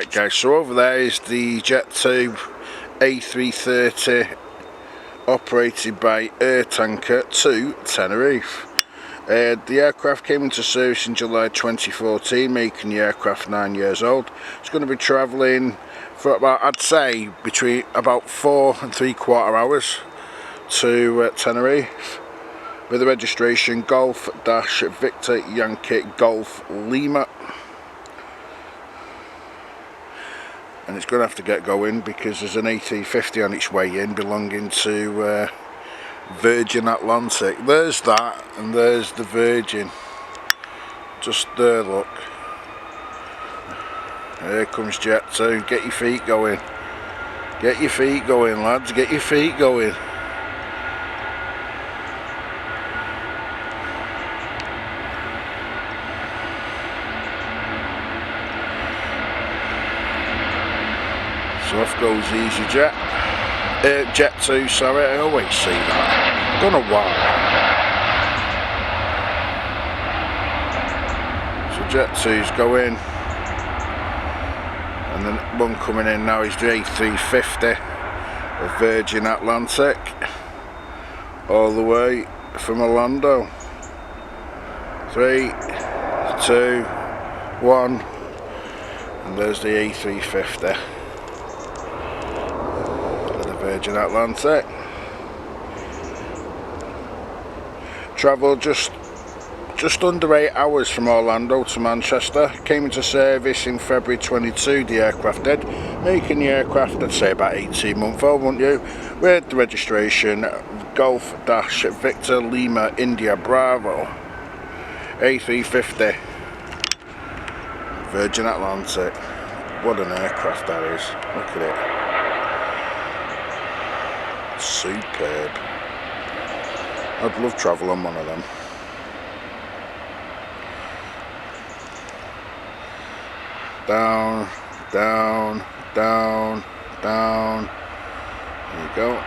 Right guys, so over there is the JET2 A330 operated by Airtanker to Tenerife. The aircraft came into service in July 2014, making the aircraft 9 years old. It's going to be travelling for about, I'd say, between about 4 and 3/4 hours to Tenerife, with the registration Golf-Victor Yankee Golf Lima. And it's going to have to get going because there's an A350 on its way in belonging to Virgin Atlantic. There's that, and there's the Virgin. Just there, look. Here comes JET2. Get your feet going. Get your feet going, lads. Get your feet going. So off goes EasyJet. JET2, sorry, I always see that. Don't know why. So JET2's going, and the one coming in now is the A350 of Virgin Atlantic, all the way from Orlando. 3, 2, 1, and there's the A350. Virgin Atlantic. Travelled just under 8 hours from Orlando to Manchester. Came into service in February 22, the aircraft did, making the aircraft, I'd say, about 18-month old, wouldn't you? With the registration Golf-Victor Lima India Bravo A350 Virgin Atlantic. What an aircraft that is. Look at it. Superb. I'd love travel on one of them. Down, down, down, down. There you go.